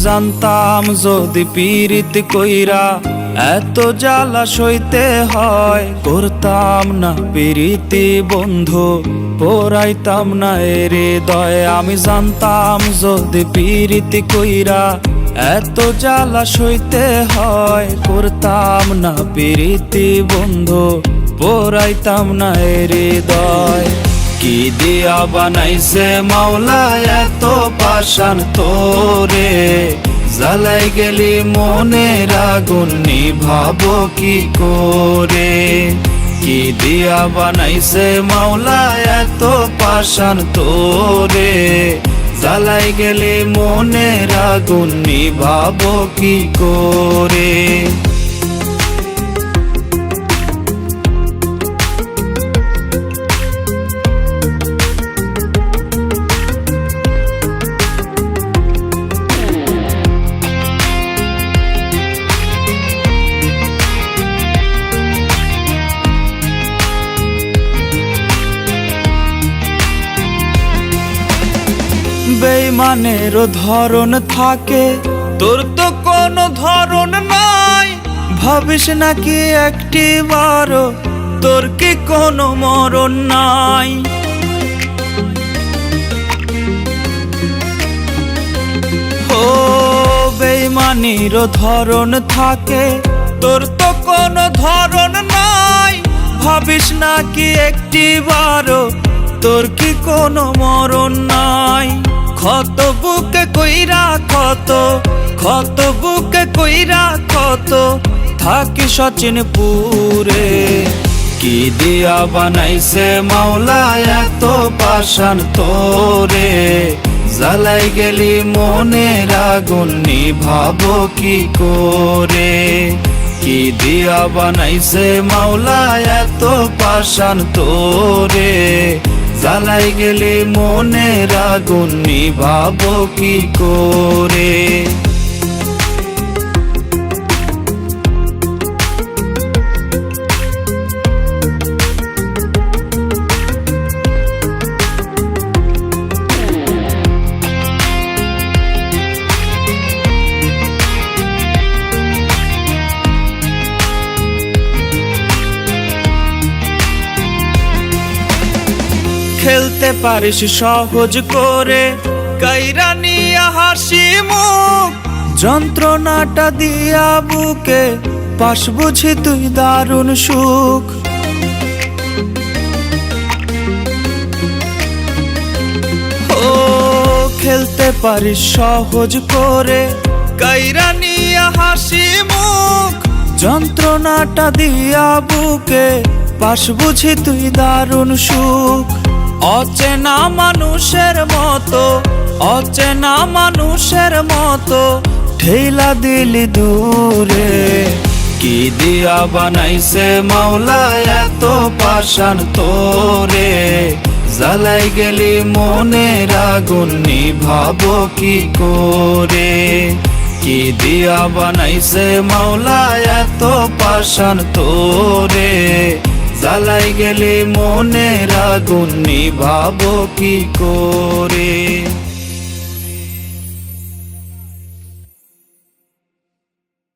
জানতাম যদি পীড়িত কইরা এত জ্বালা সইতে হয়, করতাম না পীড়িতি বন্ধু, পোড়াইতাম না এর হৃদয়। আমি জানতাম যদি পীড়িতি কইরা এত জ্বালা সইতে হয়, করতাম না পীড়িতি বন্ধু, পোড়াইতাম না এর হৃদয়। কি দিয়া বানাইছে মাওলা এত পাষাণ তোরে, জ্বালাই গেলি মনের আগুন নিভাবো কি করে। কি দিয়া বানাইছে মাওলা এত পাষাণ তোরে, জ্বালাই গেলি মনের আগুন নিভাবো কি করে। বেঈমানেরও ধরন থাকে, তোর তো কোনো ধরন নাই। ভাবিস নাকি একটিবারও তোর কি কোনো মরণ নাই। ও বেঈমানেরও ধরন থাকে, তোর তো কোনো ধরন নাই। ভাবিস নাকি একটিবারও তোর কি কোনো মরণ নাই। ক্ষত বুকে কইরা ক্ষত বুকে কইরা ক্ষত থাকি সচিনপুরে। কি দিয়া বানাইছে মাওলা এত পাষাণ তোরে, জ্বালাই গেলি মনের আগুন নিভাবো কি করে। কি দিয়া বানাইছে মাওলা এত পাষাণ তোরে, জ্বালাই গেলি মনের আগুন নিভাবো কি করে। খেলতে পারিস সহজ করে কাইরা নিয়া হাসি মুখ, যন্ত্রণাটা দিয়া বুকে পাস বুঝি তুই দারুণ সুখ। ও খেলতে পারিস সহজ করে কাইরা নিয়া হাসি মুখ, যন্ত্রণাটা দিয়া বুকে পাস বুঝি তুই দারুণ সুখ। অচেনা মানুষের মতো অচেনা মানুষের মতো ঠেলা দিলি দূরে। কি দিয়া বানাইছে মাওলা এত পাষাণ তোরে, জ্বালাই গেলি মনের আগুন নিভাবো কি করে। কি দিয়া বানাইছে মাওলা এত পাষাণ তোরে, জ্বালাই গেলি মনের আগুন নিভাবো কি করে।